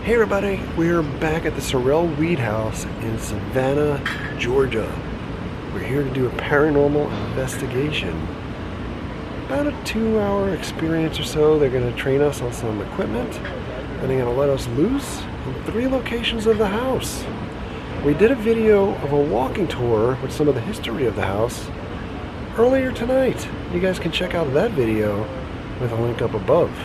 Hey everybody, we're back at the Sorrel-Weed house in Savannah, Georgia. We're here to do a paranormal investigation. About a 2-hour experience or so. They're going to train us on some equipment, and they're going to let us loose in 3 locations of the house. We did a video of a walking tour with some of the history of the house earlier tonight. You guys can check out that video with a link up above.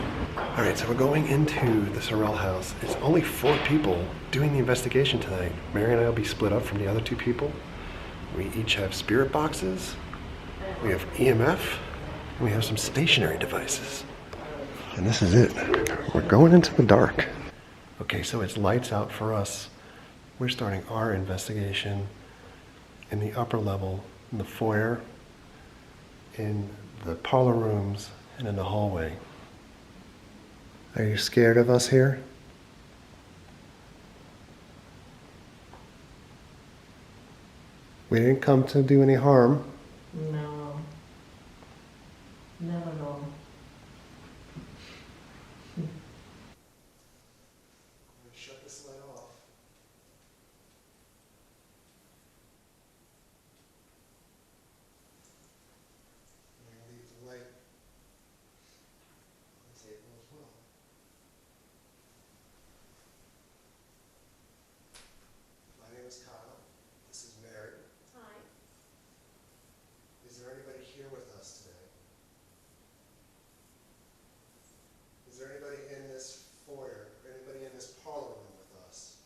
Alright, so we're going into the Sorrel house. It's only 4 people doing the investigation tonight. Mary and I will be split up from the other 2 people. We each have spirit boxes, we have EMF, and we have some stationary devices. And this is it. We're going into the dark. Okay, so it's lights out for us. We're starting our investigation in the upper level, in the foyer, in the parlor rooms, and in the hallway. Are you scared of us here? We didn't come to do any harm. No, not at all. Shut this light off. I'm going to leave the light on the table as well. My name is Kyle. This is Mary. Hi. Is there anybody here with us today? Is there anybody in this foyer, or anybody in this parlor room with us?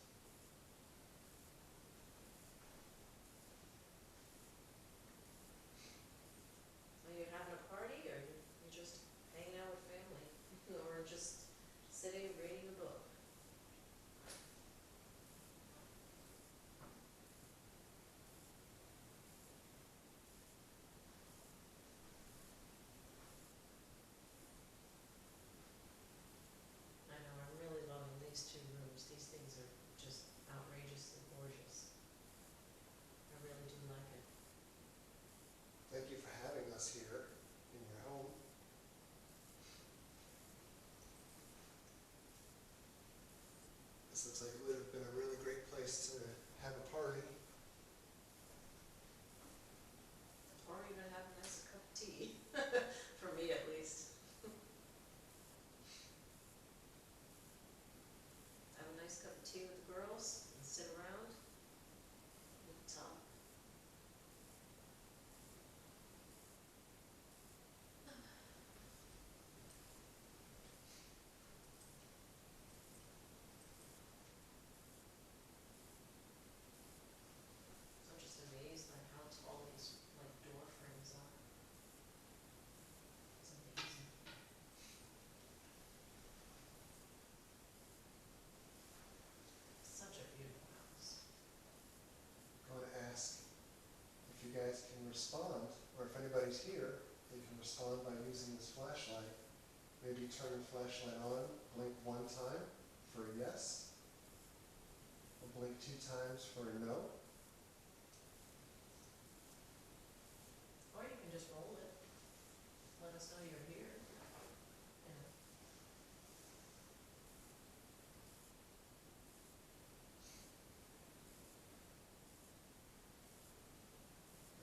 Are you having a party, or you're just hanging out with family, or just sitting reading a book? I know, I'm really loving these 2 rooms. These things are just outrageously gorgeous. I really do like it. Thank you for having us here in your home. This looks like it would have been a really great place to have a party. Or even have a nice cup of tea, for me at least. Have a nice cup of tea with the girls and sit around and talk. I'm just amazed by how tall these door frames are. It's amazing. Such a beautiful house. I'm going to ask if you guys can respond, or if anybody's here, they can respond by using this flashlight. Maybe turn the flashlight on, blink 1 time for a yes, or blink 2 times for a no. Or you can just roll it. Let us know you're here. Yeah.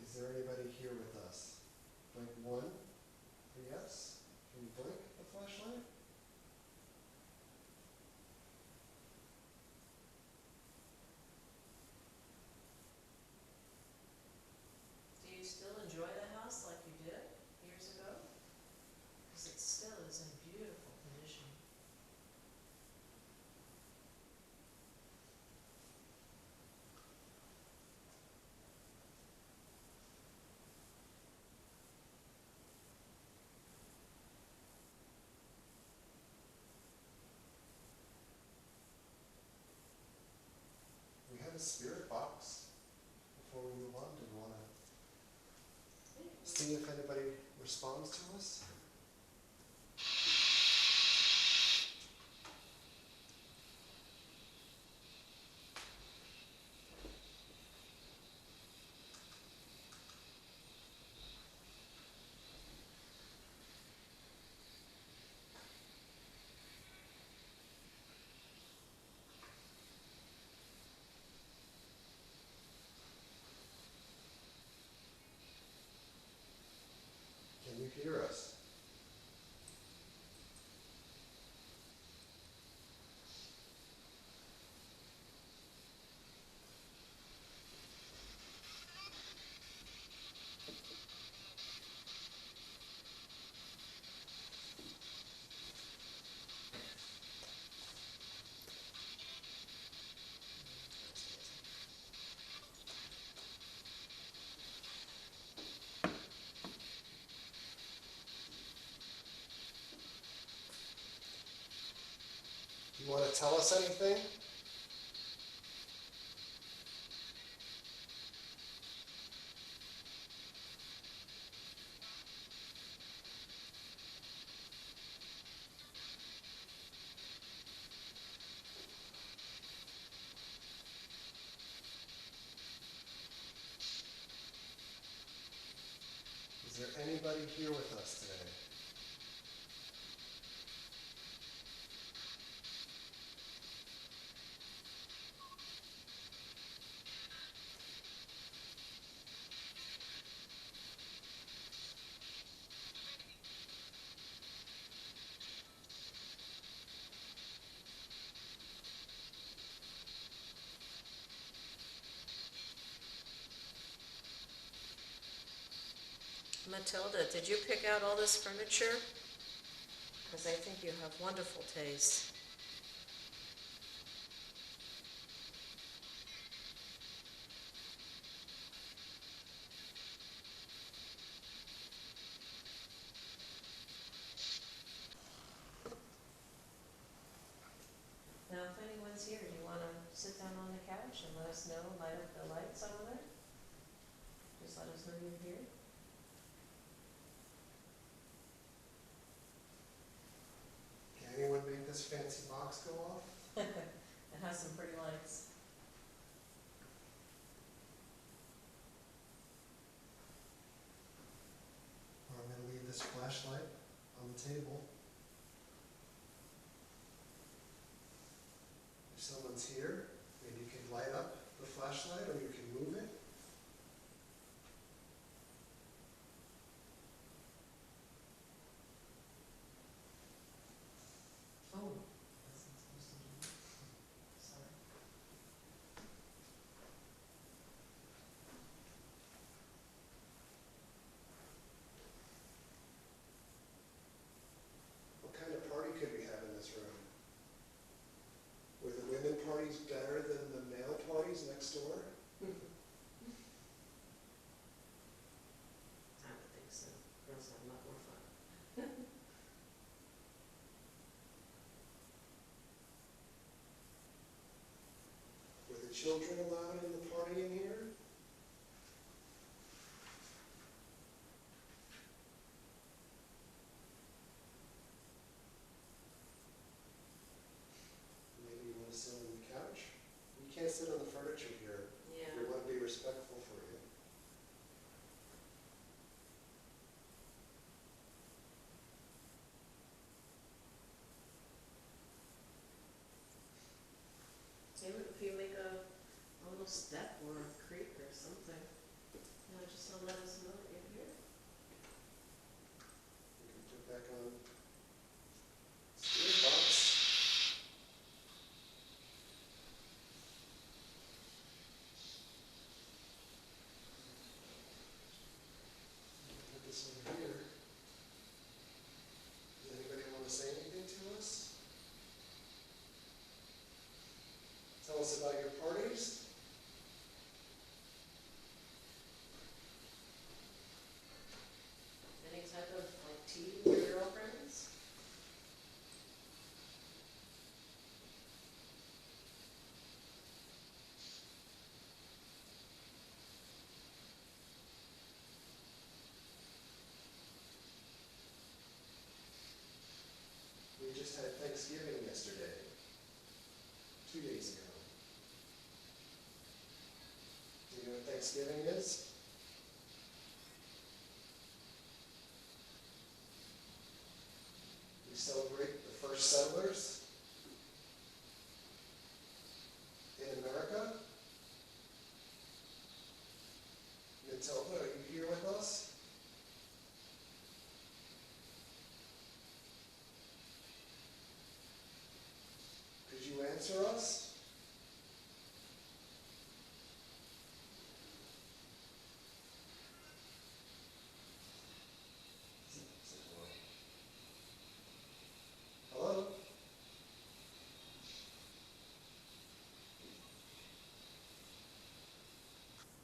Is there anybody here with us? Blink 1 for yes. Can you blink the flashlight? Do you still enjoy the house like you did years ago? Because it still is in beautiful condition. We have a spirit box. Before we move on, do we want to see if anybody responds to us? tell us anything? Is there anybody here with us today? Matilda, did you pick out all this furniture? Because I think you have wonderful taste. Now, if anyone's here, do you want to sit down on the couch and let us know, light up the lights over there? Just let us know you're here. Can anyone make this fancy box go off? It has some pretty lights. I'm going to leave this flashlight on the table. If someone's here, maybe you can light up the flashlight or you can move it. Oh, that's not supposed to do that. Sorry. What kind of party could we have in this room? Were the women parties better than the male parties next door? I would think so. Girls have a lot more fun. Were the children allowed in the party in here? Maybe you want to sit on the couch? You can't sit on the furniture here. Yeah. We want to be respectful for you. Maybe if you make a little step or a creak or something, just to let us know that you're here. You can put back on spirit box. Put this over here. Does anybody want to say anything to us? Tell us about your parties. Any type of tea with your girlfriends? We just had Thanksgiving yesterday, 2 days ago. Do you know what Thanksgiving is? We celebrate the first settlers in America. Matilda, are you here with us? Could you answer us? Hello?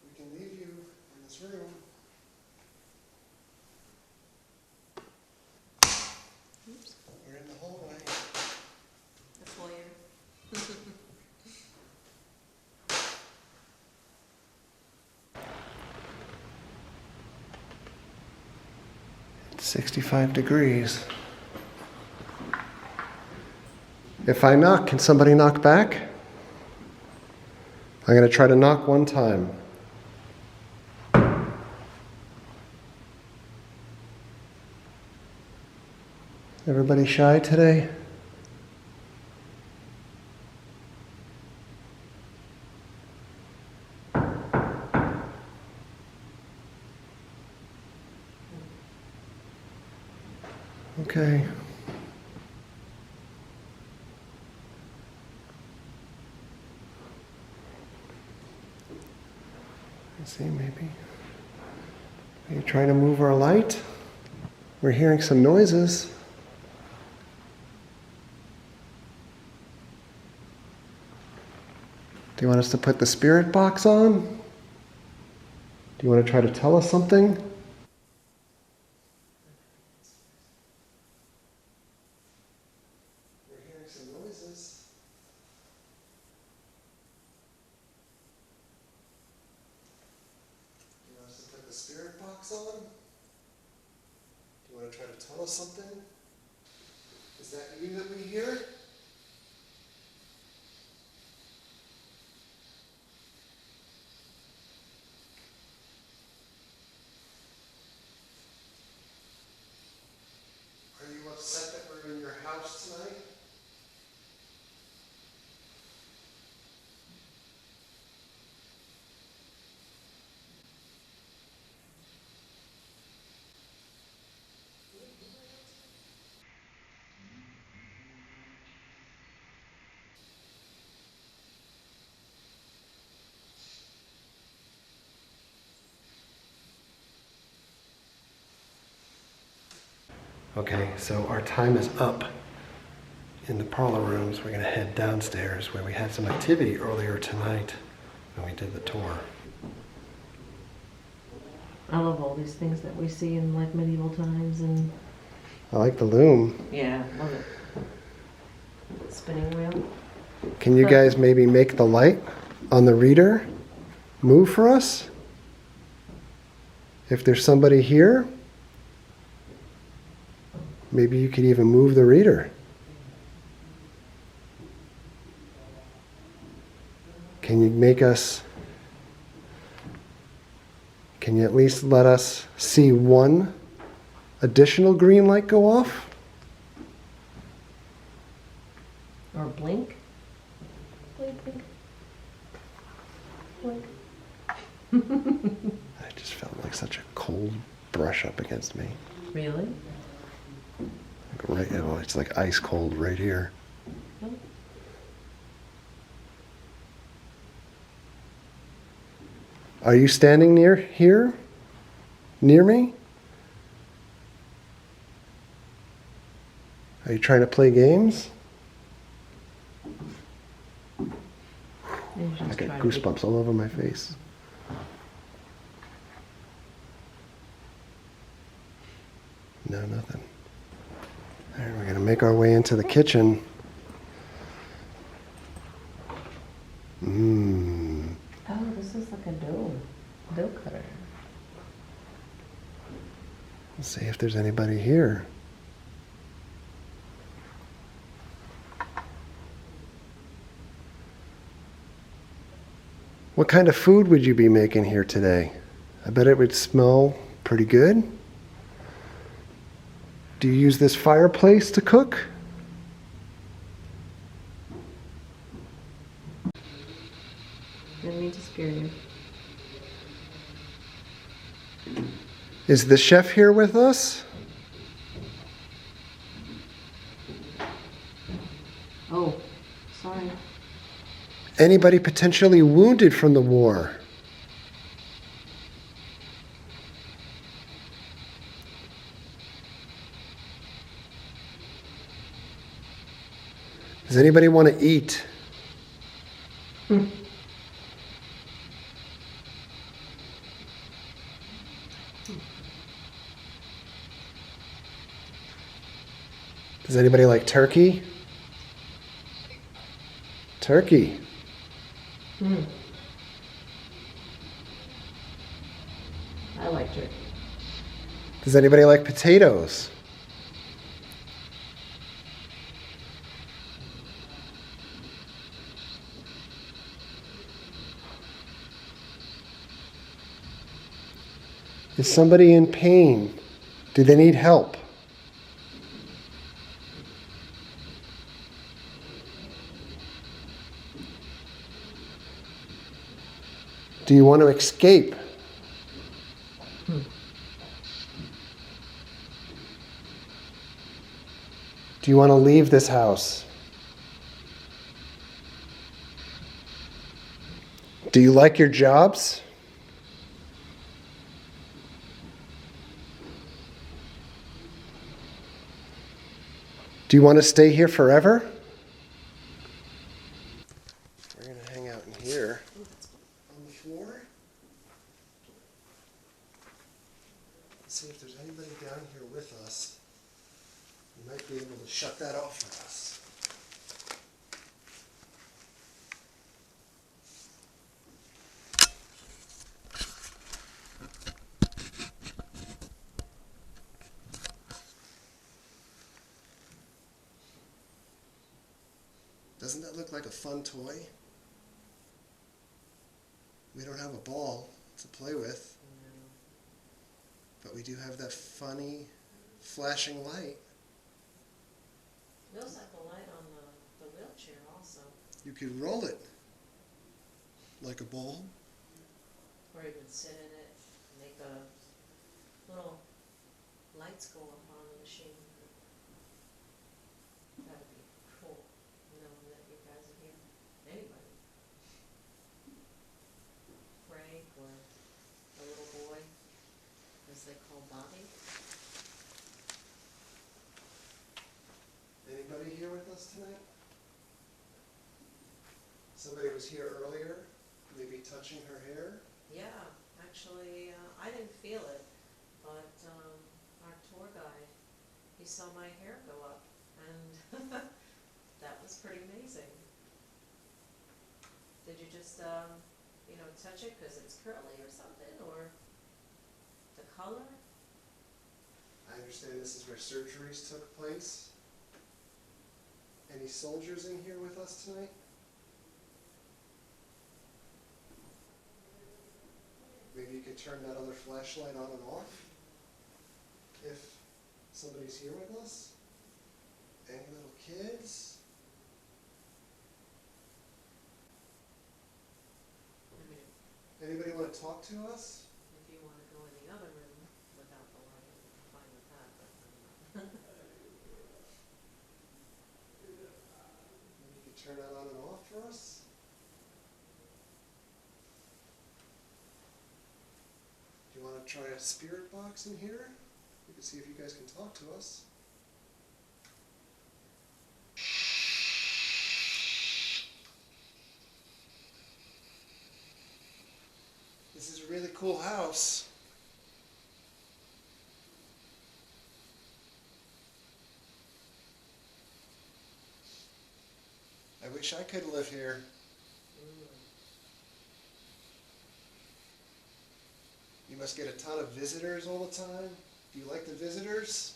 We can leave you in this room. Oops. We're in the hallway. The foyer. 65 degrees. If I knock, can somebody knock back? I'm going to try to knock one time. Everybody shy today? Okay. Let's see, maybe. Are you trying to move our light? We're hearing some noises. Do you want us to put the spirit box on? Do you want to try to tell us something? We're hearing some noises. Do you want us to put the spirit box on? Do you want to try to tell us something? Is that you that we hear? Are you upset that we're in your house tonight? Okay, so our time is up in the parlor rooms. We're going to head downstairs where we had some activity earlier tonight when we did the tour. I love all these things that we see in like medieval times and I like the loom. yeah, love it. Spinning wheel. Can you guys maybe make the light on the reader move for us? If there's somebody here, maybe you could even move the reader. Can you at least let us see one additional green light go off? Or blink. Blink, blink. Blink. I just felt like such a cold brush up against me. Really? Right, it's like ice cold right here. Oh. Are you standing near here? Near me? Are you trying to play games? I got goosebumps all over my face. No, nothing. All right, we're going to make our way into the kitchen. Oh, this is like a dough cutter. Let's see if there's anybody here. What kind of food would you be making here today? I bet it would smell pretty good. Do you use this fireplace to cook? Didn't mean to scare you. Is the chef here with us? Oh, sorry. Anybody potentially wounded from the war? Does anybody want to eat? Does anybody like turkey? Turkey. I like turkey. Does anybody like potatoes? Is somebody in pain? Do they need help? Do you want to escape? Do you want to leave this house? Do you like your jobs? Do you want to stay here forever? We're going to hang out in here on the floor. Let's see if there's anybody down here with us. You might be able to shut that off for us. Doesn't that look like a fun toy? We don't have a ball to play with, but we do have that funny flashing light. It feels like a light on the wheelchair also. You could roll it like a ball. Or even sit in it, make a little lights go up on the machine. That would be cool, knowing that you guys are here. Anybody. Frank or a little boy, as they call Bobby. Anybody here with us tonight? Somebody was here earlier, maybe touching her hair? Yeah, actually, I didn't feel it, but our tour guide, he saw my hair go up, and that was pretty amazing. Did you just, touch it because it's curly or something, or the color? I understand this is where surgeries took place. Any soldiers in here with us tonight? Maybe you could turn that other flashlight on and off if somebody's here with us. Any little kids? I mean, Anybody want to talk to us? if you want to go in the other room without the light, I'm fine with that, but Maybe you could turn that on and off for us? Do you want to try a spirit box in here? We can see if you guys can talk to us. This is a really cool house. I wish I could live here. You must get a ton of visitors all the time. Do you like the visitors?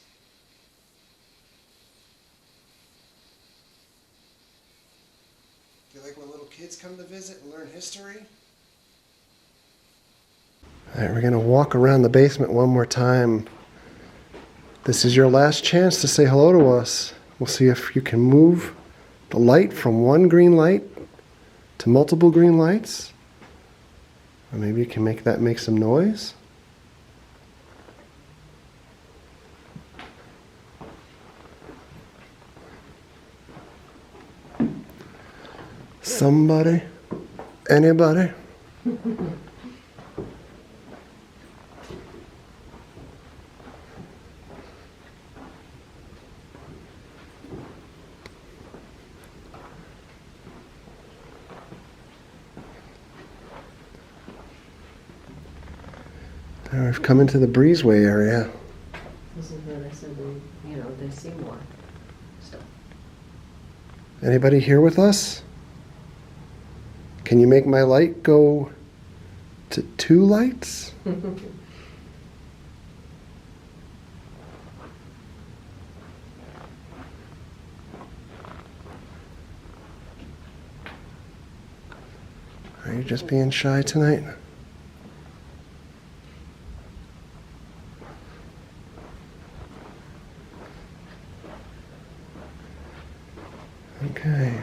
Do you like when little kids come to visit and learn history? All right, we're going to walk around the basement one more time. This is your last chance to say hello to us. We'll see if you can move the light from one green light to multiple green lights. Or maybe you can make some noise. Somebody? Anybody? We've come into the Breezeway area. this is where they said they see more stuff. Anybody here with us? Can you make my light go to 2 lights? Are you just being shy tonight? Okay.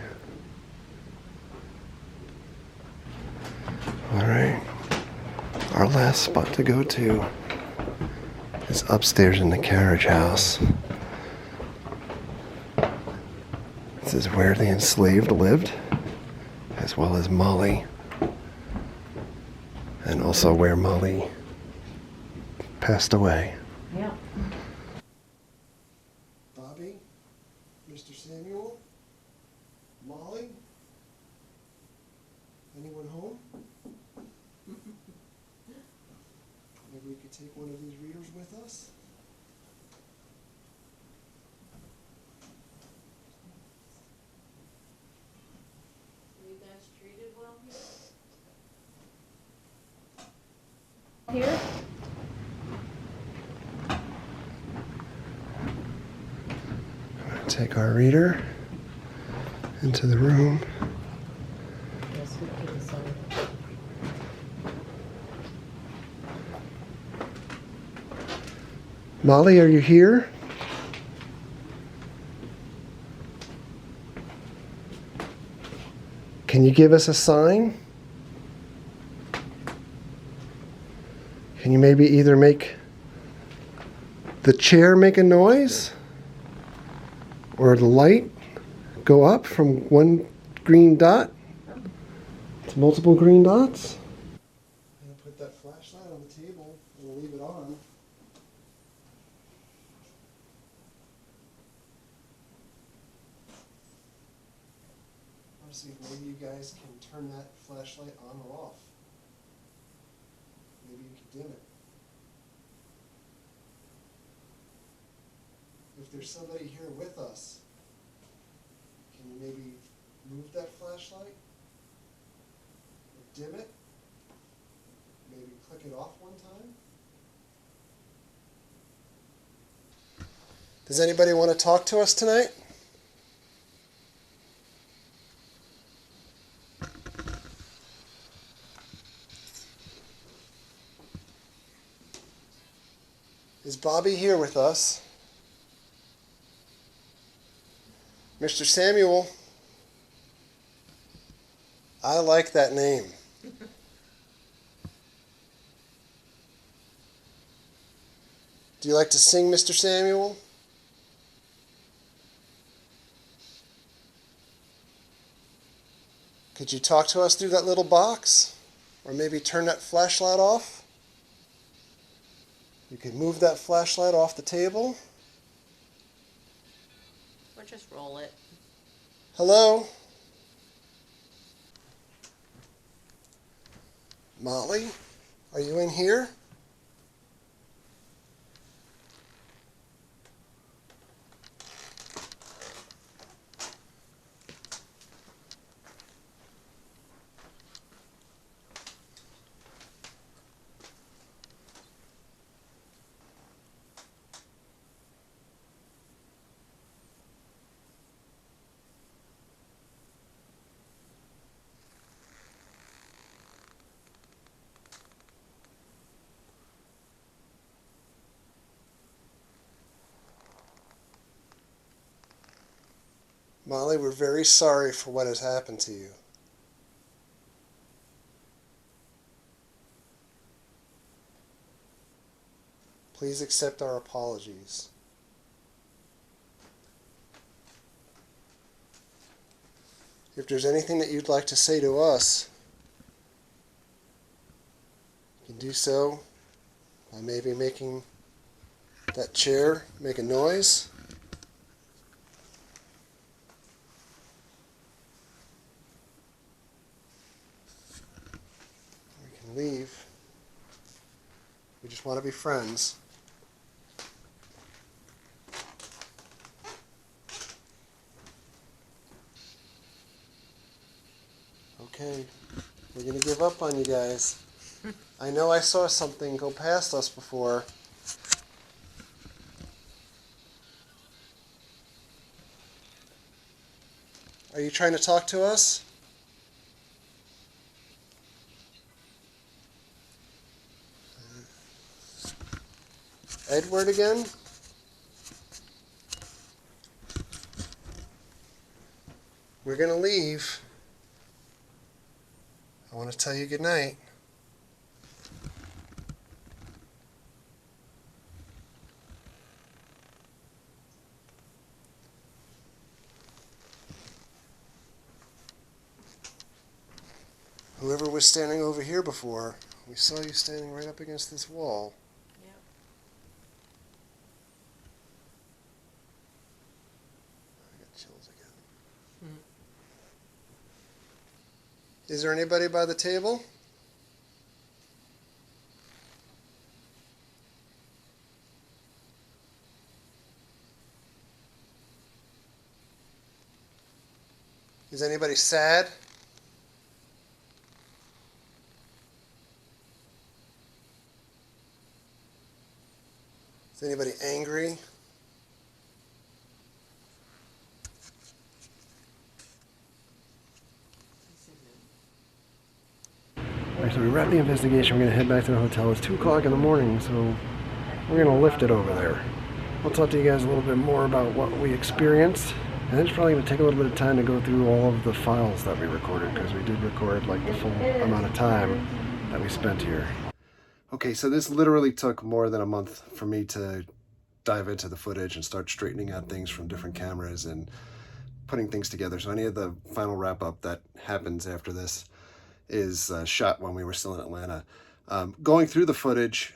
Alright. Our last spot to go to is upstairs in the Carriage house. This is where the enslaved lived, as well as Molly. And also where Molly passed away. Yeah. Bobby? Mr. Samuel? Molly? Anyone home? Maybe we could take one of these readers with us? Were you guys treated well here? Here? I'm going to take our reader into the room. Yes, we could decide. Molly, are you here? Can you give us a sign? Can you maybe either make the chair make a noise or the light go up from one green dot to multiple green dots? I'm going to put that flashlight on the table and we'll leave it on. I want to see if maybe you guys can turn that flashlight on or off. Maybe you can dim it. If there's somebody here with us, can you maybe move that flashlight? Or dim it? Maybe click it off one time? Does anybody want to talk to us tonight? Is Bobby here with us? Mr. Samuel? I like that name. Do you like to sing, Mr. Samuel? Could you talk to us through that little box? Or maybe turn that flashlight off? You could move that flashlight off the table. Or just roll it. Hello? Molly? Are you in here? Molly, we're very sorry for what has happened to you. Please accept our apologies. If there's anything that you'd like to say to us, you can do so by maybe making that chair make a noise. Leave. We just want to be friends. Okay, we're going to give up on you guys. I know I saw something go past us before. Are you trying to talk to us? Edward again? We're gonna leave. I want to tell you goodnight. Whoever was standing over here before, we saw you standing right up against this wall. Yep. I got chills again. Is there anybody by the table? Is anybody sad? Is anybody angry? Alright, so we wrapped the investigation. We're going to head back to the hotel. It's 2 o'clock in the morning, so we're going to lift it over there. I'll talk to you guys a little bit more about what we experienced. And then it's probably going to take a little bit of time to go through all of the files that we recorded, because we did record like the full amount of time that we spent here. Okay, so this literally took more than a month for me to dive into the footage and start straightening out things from different cameras and putting things together. So any of the final wrap-up that happens after this is shot when we were still in Atlanta. Going through the footage,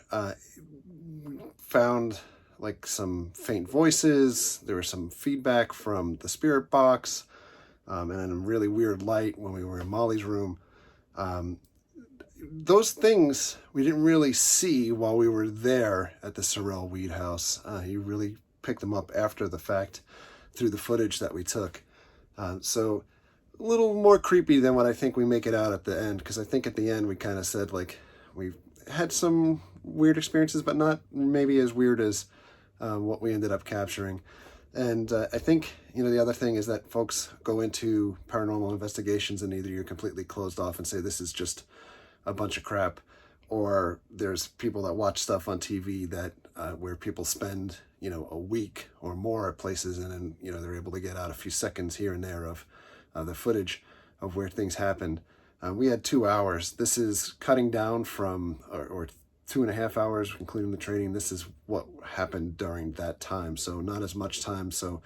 found like some faint voices. There was some feedback from the spirit box, and then a really weird light when we were in Molly's room. Those things we didn't really see while we were there at the Sorrel-Weed house. He really picked them up after the fact through the footage that we took. So a little more creepy than what I think we make it out at the end, because I think at the end we kind of said like we've had some weird experiences, but not maybe as weird as what we ended up capturing. And I think, you know, the other thing is that folks go into paranormal investigations and either you're completely closed off and say this is just a bunch of crap, or there's people that watch stuff on TV that where people spend, you know, a week or more at places, and then, you know, they're able to get out a few seconds here and there of the footage of where things happened. We had 2 hours. This is cutting down from, or 2.5 hours, including the training. This is what happened during that time. So not as much time. So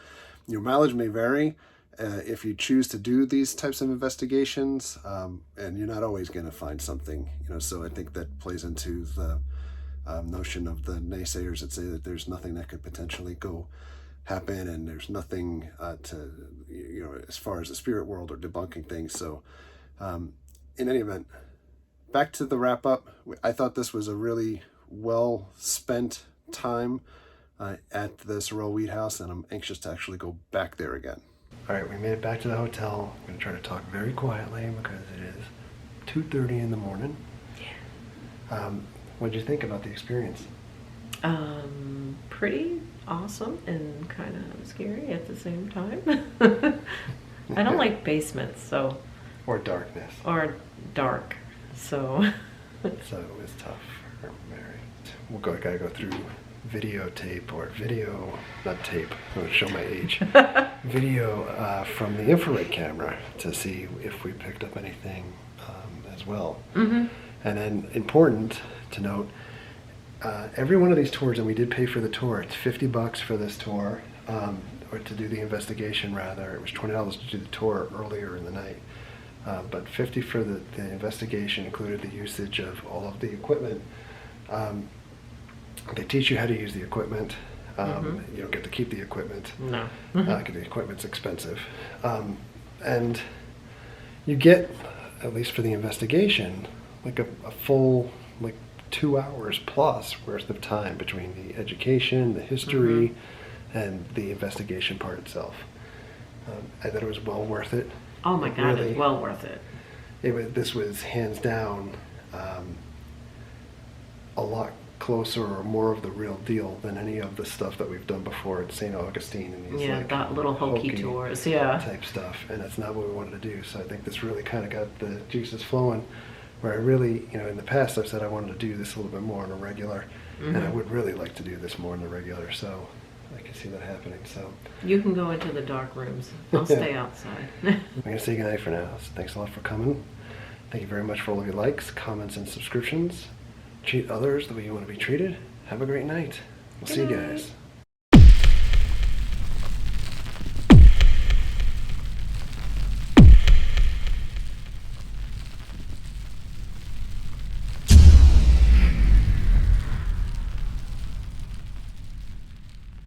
your mileage may vary if you choose to do these types of investigations, and you're not always going to find something, you know. So I think that plays into the notion of the naysayers that say that there's nothing that could potentially go happen, and there's nothing to, you know, as far as the spirit world or debunking things. So in any event, back to the wrap up. I thought this was a really well spent time at the Sorrel-Weed house, and I'm anxious to actually go back there again. All right, we made it back to the hotel. I'm going to try to talk very quietly because it is 2:30 in the morning. Yeah. What did you think about the experience? Pretty awesome and kind of scary at the same time. I don't like basements, so. Or darkness. Or dark, so. So it was tough for Mary. Gotta go through videotape or video, not tape, I'm gonna show my age. Video from the infrared camera to see if we picked up anything as well. Mm-hmm. And then important to note, every one of these tours, and we did pay for the tour, it's $50 for this tour, or to do the investigation rather. It was $20 to do the tour earlier in the night. But $50 for the investigation included the usage of all of the equipment. They teach you how to use the equipment. You don't get to keep the equipment. No. Because the equipment's expensive. And you get, at least for the investigation, like a full, like 2 hours plus worth of time between the education, the history, and the investigation part itself. I thought it was well worth it. Oh my God, really, it's well worth it. This was hands down a lot closer or more of the real deal than any of the stuff that we've done before at St. Augustine and these like that little hokey tours, type stuff, and that's not what we wanted to do. So I think this really kind of got the juices flowing. Where I really, you know, in the past I've said I wanted to do this a little bit more on a regular, And I would really like to do this more than the regular, so I can see that happening. So You can go into the dark rooms. I'll stay outside. I'm going to say goodnight for now. So thanks a lot for coming. Thank you very much for all of your likes, comments, and subscriptions. Treat others the way you want to be treated. Have a great night. We'll see you guys.